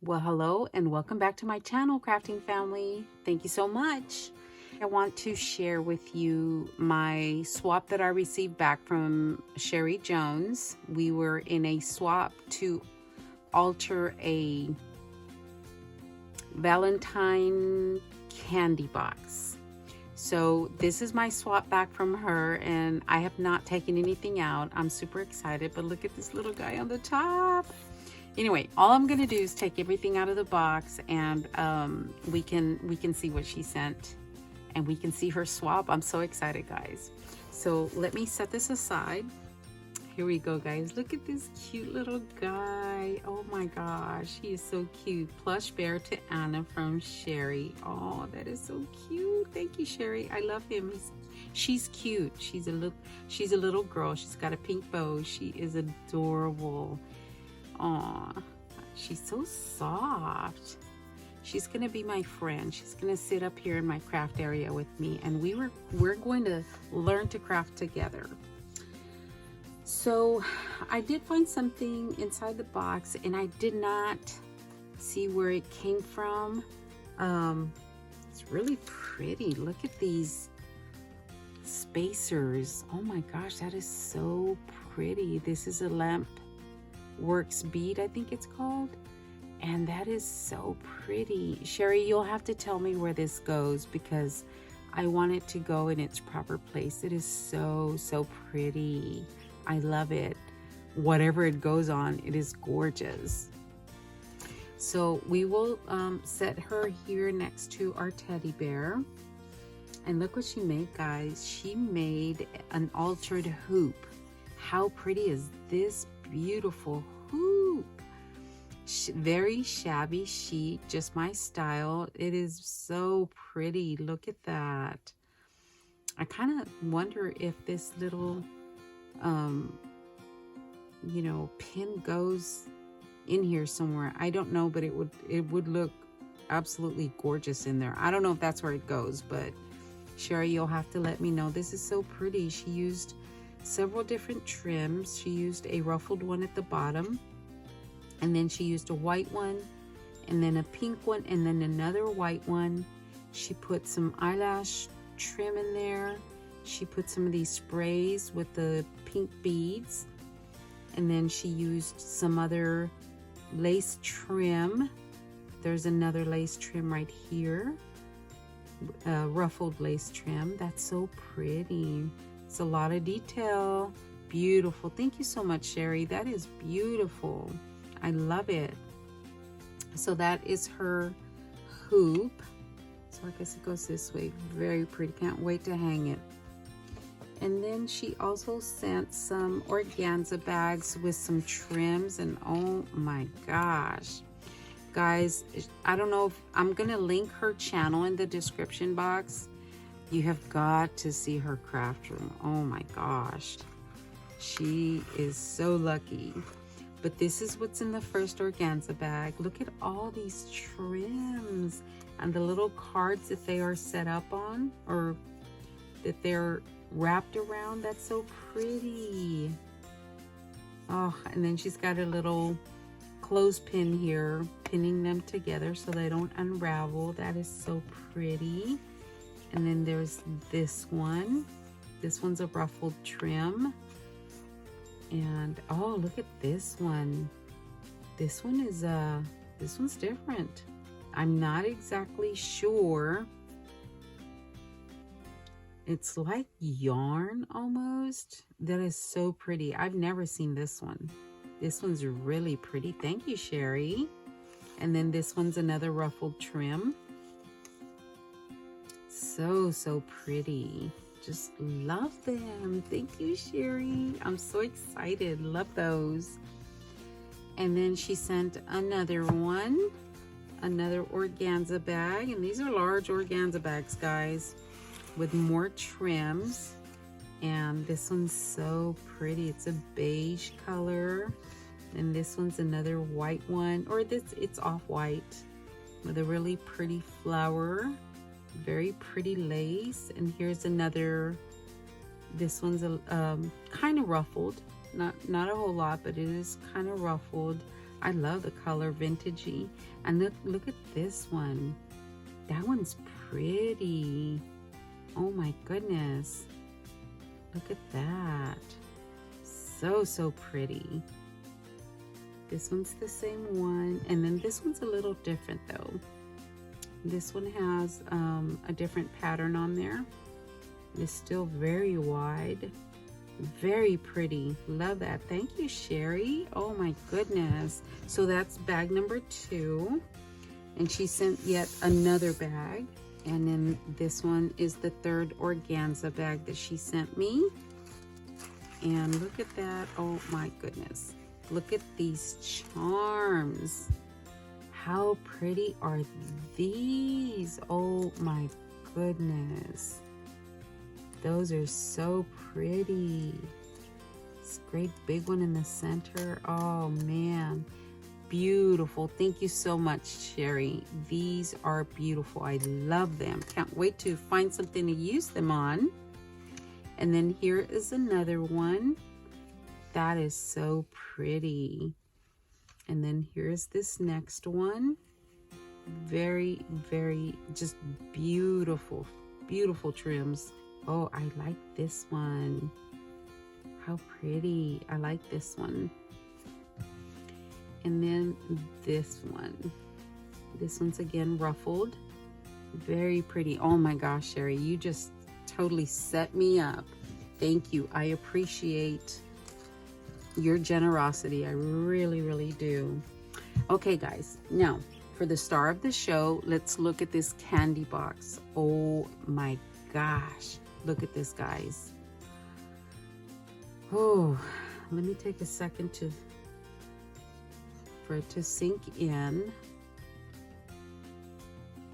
Well, hello and welcome back to my channel, crafting family. Thank you so much. I want to share with you my swap that I received back from Sherrie Jones. We were in a swap to alter a Valentine candy box. So this is my swap back from her, and I have not taken anything out. I'm super excited, but look at this little guy on the top. Anyway, all I'm gonna do is take everything out of the box, and we can see what she sent, and we can see her swap. I'm so excited, guys. So let me set this aside. Here we go, guys. Look at this cute little guy. Oh my gosh, he is so cute. Plush Bear to Anna from Sherrie. Oh, that is so cute. Thank you, Sherrie. I love him. She's cute. She's a little girl. She's got a pink bow. She is adorable. Aw, she's so soft. She's gonna be my friend. She's gonna sit up here in my craft area with me, and we're going to learn to craft together. So I did find something inside the box, and I did not see where it came from. It's really pretty. Look at these spacers. Oh my gosh, that is so pretty. This is a lamp works bead, I think it's called, and that is so pretty. Sherrie, you'll have to tell me where this goes because I want it to go in its proper place. It is so pretty. I love it. Whatever it goes on, it is gorgeous. So we will set her here next to our teddy bear, and look what she made, guys. She made an altered hoop. How pretty is this beautiful hoop? Very shabby chic, just my style. It is so pretty. Look at that. I kind of wonder if this little you know, pin goes in here somewhere. I don't know, but it would look absolutely gorgeous in there. I don't know if that's where it goes, but Sherrie, you'll have to let me know. This is so pretty. She used several different trims. She used a ruffled one at the bottom, and then she used a white one, and then a pink one, and then another white one. She put some eyelash trim in there. She put some of these sprays with the pink beads, and then she used some other lace trim. There's another lace trim right here, ruffled lace trim. That's so pretty. It's a lot of detail. Beautiful. Thank you so much, Sherrie. That is beautiful. I love it. So that is her hoop. So I guess it goes this way. Very pretty. Can't wait to hang it. And then she also sent some organza bags with some trims, and oh my gosh. Guys, I don't know if I'm gonna link her channel in the description box. You have got to see her craft room. Oh my gosh. She is so lucky. But this is what's in the first organza bag. Look at all these trims and the little cards that they are set up on, or that they're wrapped around. That's so pretty. Oh, and then she's got a little clothespin here, pinning them together so they don't unravel. That is so pretty. And then there's this one. This one's a ruffled trim. And oh, look at this one. This one is this one's different. I'm not exactly sure. It's like yarn almost. That is so pretty. I've never seen this one. This one's really pretty. Thank you, Sherrie. And then this one's another ruffled trim. So pretty. Just love them. Thank you, Sherrie. I'm so excited. Love those. And then she sent another one, another organza bag. And these are large organza bags, guys, with more trims. And this one's so pretty. It's a beige color. And this one's another white one, or it's off-white with a really pretty flower. Very pretty lace. And here's another. This one's a kind of ruffled, not a whole lot, but it is kind of ruffled. I love the color, vintagey. And look at this one. That one's pretty. Oh my goodness. Look at that. So pretty. This one's the same one. And then this one's a little different though. This one has a different pattern on there. It's still very wide. Very pretty. Love that. Thank you, Sherrie. Oh my goodness. So that's bag number 2. And she sent yet another bag. And then this one is the 3rd organza bag that she sent me. And look at that. Oh my goodness. Look at these charms. How pretty are these? Oh my goodness. Those are so pretty. This great big one in the center. Oh man, beautiful. Thank you so much, Sherrie. These are beautiful. I love them. Can't wait to find something to use them on. And then here is another one. That is so pretty. And then here's this next one. Very, very just beautiful, beautiful trims. Oh, I like this one. How pretty. I like this one. And then this one. This one's again ruffled. Very pretty. Oh my gosh, Sherrie, you just totally set me up. Thank you. I appreciate your generosity. I really, really do. Okay, guys. Now, for the star of the show, let's look at this candy box. Oh my gosh. Look at this, guys. Oh, let me take a second for it to sink in.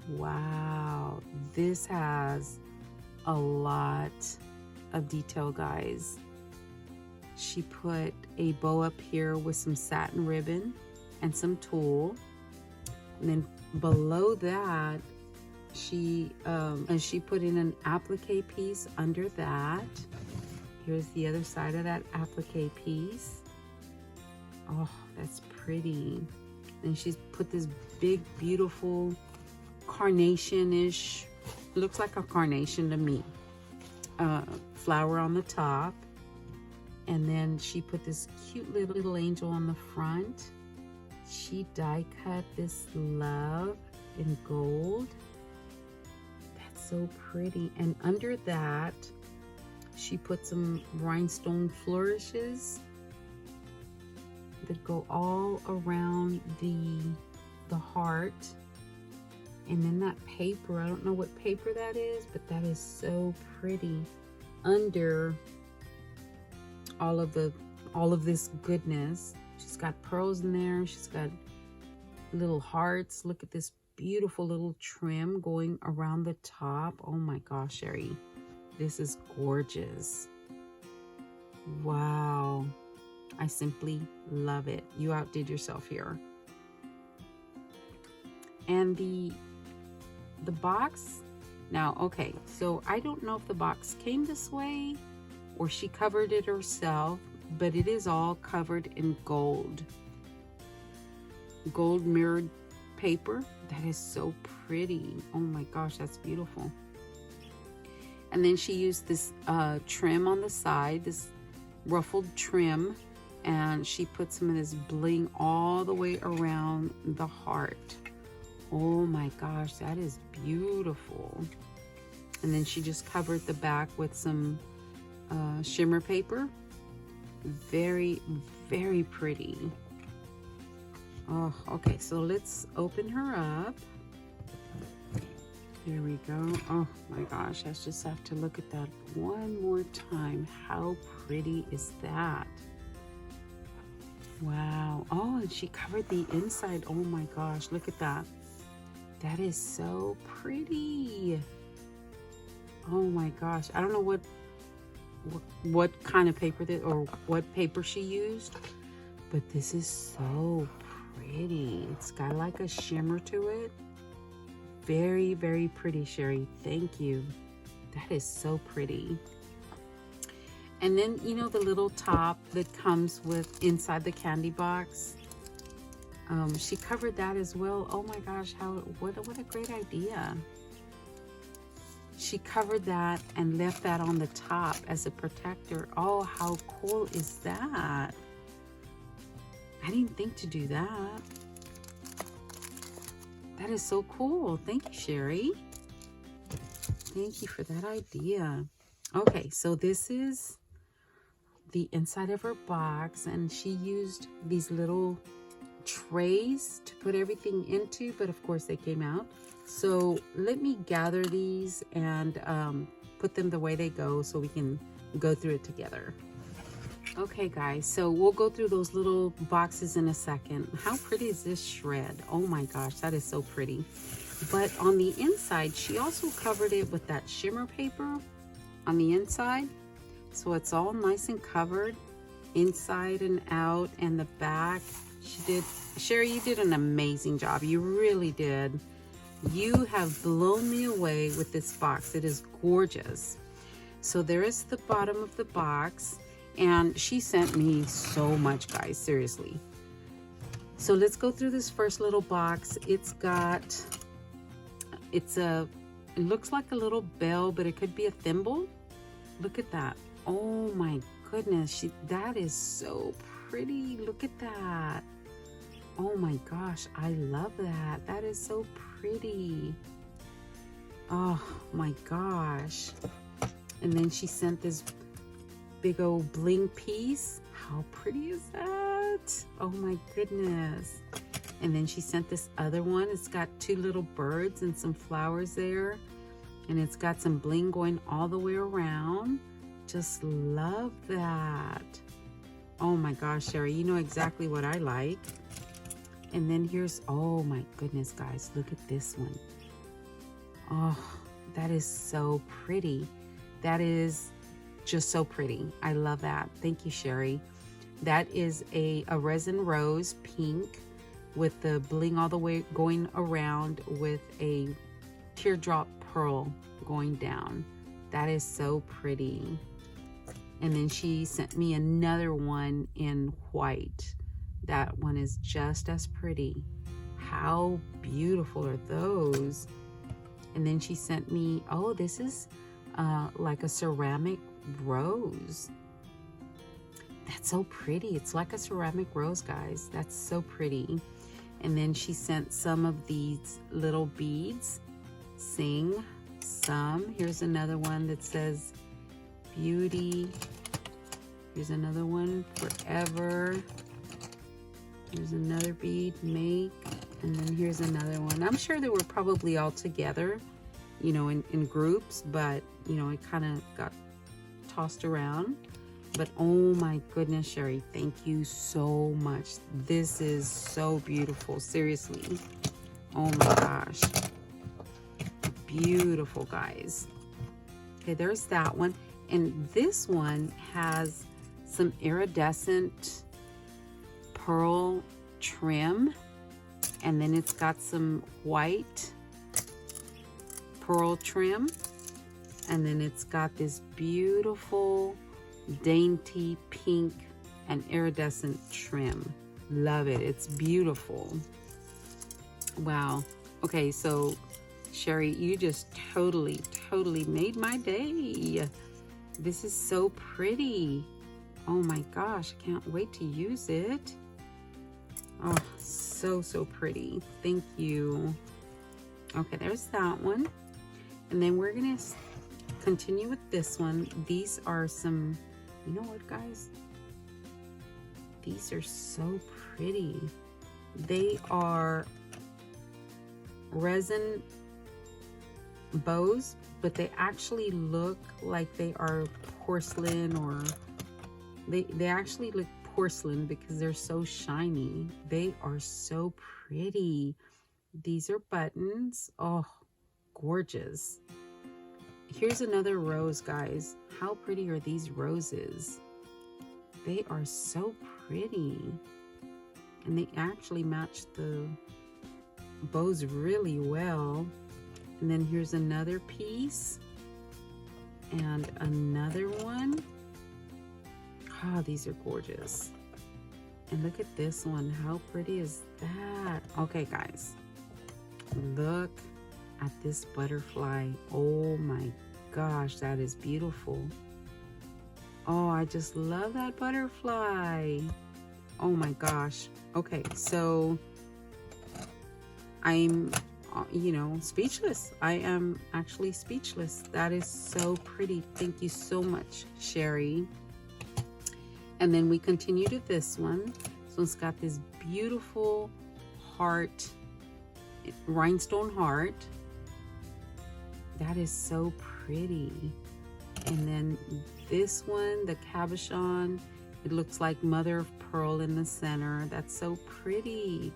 Wow, this has a lot of detail, guys. She put a bow up here with some satin ribbon and some tulle. And then below that, she put in an applique piece under that. Here's the other side of that applique piece. Oh, that's pretty. And she's put this big, beautiful carnation-ish, looks like a carnation to me, flower on the top. And then she put this cute little angel on the front. She die cut this love in gold. That's so pretty. And under that, she put some rhinestone flourishes that go all around the heart. And then that paper, I don't know what paper that is, but that is so pretty. Under all of this goodness, she's got pearls in there. She's got little hearts. Look at this beautiful little trim going around the top. Oh my gosh, Sherrie, this is gorgeous. Wow, I simply love it. You outdid yourself here. And the box, now, okay, so I don't know if the box came this way or she covered it herself, but it is all covered in gold mirrored paper. That is so pretty. Oh my gosh, that's beautiful. And then she used this trim on the side, this ruffled trim, and she put some of this bling all the way around the heart. Oh my gosh, that is beautiful. And then she just covered the back with some shimmer paper. Very, very pretty. Oh, okay, so let's open her up. Here we go. Oh my gosh, I just have to look at that one more time. How pretty is that? Wow. Oh, and she covered the inside. Oh my gosh, look at that. That is so pretty. Oh my gosh. I don't know what kind of paper that, or what paper she used, but this is so pretty. It's got like a shimmer to it. Very, very pretty, Sherrie. Thank you. That is so pretty. And then, you know, the little top that comes with inside the candy box. She covered that as well. Oh my gosh, what a great idea. She covered that and left that on the top as a protector. Oh, how cool is that? I didn't think to do that. That is so cool. Thank you, Sherrie. Thank you for that idea. Okay, so this is the inside of her box, and she used these little trays to put everything into, but of course they came out. So let me gather these and put them the way they go so we can go through it together. Okay guys, so we'll go through those little boxes in a second. How pretty is this shred? Oh my gosh, that is so pretty. But on the inside, she also covered it with that shimmer paper on the inside. So it's all nice and covered inside and out, and the back. Sherrie, you did an amazing job. You really did. You have blown me away with this box. It is gorgeous. So there is the bottom of the box, and she sent me so much, guys, seriously. So let's go through this first little box. It looks like a little bell, but it could be a thimble. Look at that. Oh my goodness, that is so pretty. Look at that. Oh my gosh, I love that. That is so pretty. Oh my gosh. And then she sent this big old bling piece. How pretty is that? Oh my goodness. And then she sent this other one. It's got two little birds and some flowers there. And it's got some bling going all the way around. Just love that. Oh my gosh, Sherrie, you know exactly what I like. And then here's, oh my goodness, guys, look at this one. Oh, that is so pretty. That is just so pretty. I love that. Thank you, Sherrie. That is a resin rose pink with the bling all the way going around with a teardrop pearl going down. That is so pretty. And then she sent me another one in white. That one is just as pretty. How beautiful are those? And then she sent me, oh, this is like a ceramic rose. That's so pretty. It's like a ceramic rose, guys. That's so pretty. And then she sent some of these little beads. Sing some. Here's another one that says beauty. Here's another one, forever. Here's another bead, make. And then here's another one. I'm sure they were probably all together, you know, in groups, but, you know, it kind of got tossed around. But oh my goodness, Sherrie, thank you so much. This is so beautiful, seriously. Oh my gosh. Beautiful, guys. Okay, there's that one. And this one has some iridescent pearl trim, and then it's got some white pearl trim, and then it's got this beautiful dainty pink and iridescent trim. Love it. It's beautiful. Wow. Okay, so Sherrie, you just totally made my day. This is so pretty. Oh my gosh, I can't wait to use it. Oh, so pretty. Thank you. Okay, there's that one. And then we're gonna continue with this one. These are some, you know what, guys? These are so pretty. They are resin bows, but they actually look like they are porcelain, or they actually look porcelain because they're so shiny. They are so pretty. These are buttons. Oh, gorgeous. Here's another rose, guys. How pretty are these roses? They are so pretty. And they actually match the bows really well. And then here's another piece. And another one. Ah, these are gorgeous. And look at this one. How pretty is that? Okay, guys. Look at this butterfly. Oh my gosh, that is beautiful. Oh, I just love that butterfly. Oh my gosh. Okay, so I'm, speechless. I am actually speechless. That is so pretty. Thank you so much, Sherrie. And then we continue to this one. So it's got this beautiful heart, rhinestone heart. That is so pretty. And then this one, the cabochon, it looks like mother of pearl in the center. That's so pretty.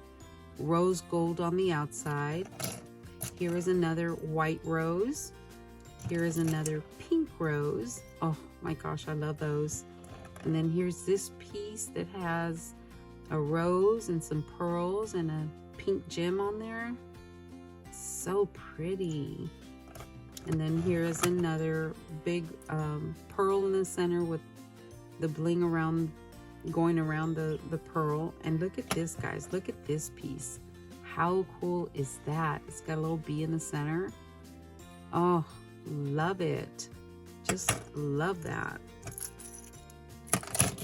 Rose gold on the outside. Here is another white rose. Here is another pink rose. Oh my gosh, I love those. And then here's this piece that has a rose and some pearls and a pink gem on there. So pretty. And then here is another big pearl in the center with the bling around, going around the pearl. And look at this, guys. Look at this piece. How cool is that? It's got a little bee in the center. Oh, love it. Just love that.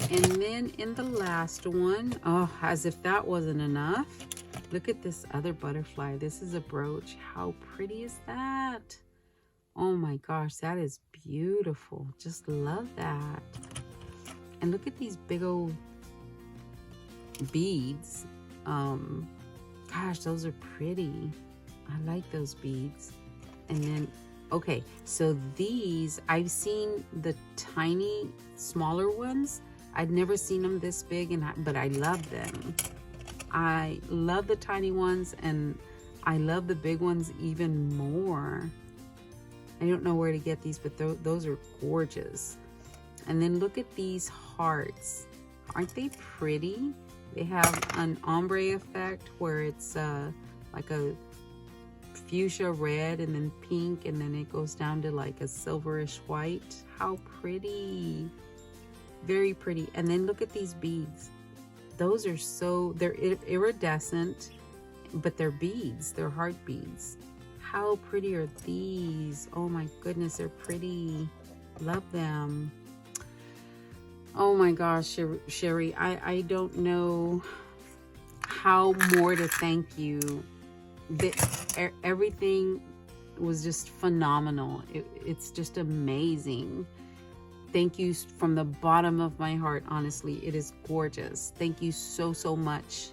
And then in the last one, oh, as if that wasn't enough, look at this other butterfly. This is a brooch. How pretty is that? Oh my gosh, that is beautiful. Just love that. And look at these big old beads. Gosh, those are pretty. I like those beads. And then, okay, so these, I've seen the tiny, smaller ones. I'd never seen them this big, but I love them. I love the tiny ones, and I love the big ones even more. I don't know where to get these, but those are gorgeous. And then look at these hearts. Aren't they pretty? They have an ombre effect where it's like a fuchsia red and then pink, and then it goes down to like a silverish white. How pretty. Very pretty. And then look at these beads. Those are they're iridescent, but they're beads. They're heart beads. How pretty are these? Oh my goodness, they're pretty. Love them. Oh my gosh, Sherrie, I don't know how more to thank you. Everything was just phenomenal. It's just amazing. Thank you from the bottom of my heart, honestly. It is gorgeous. Thank you so much.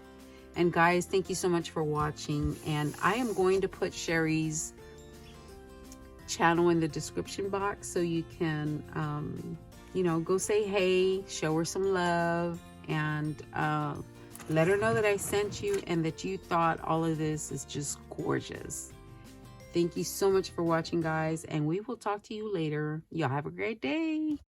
And guys, thank you so much for watching. And I am going to put Sherrie's channel in the description box so you can, go say hey, show her some love, and let her know that I sent you and that you thought all of this is just gorgeous. Thank you so much for watching, guys, and we will talk to you later. Y'all have a great day.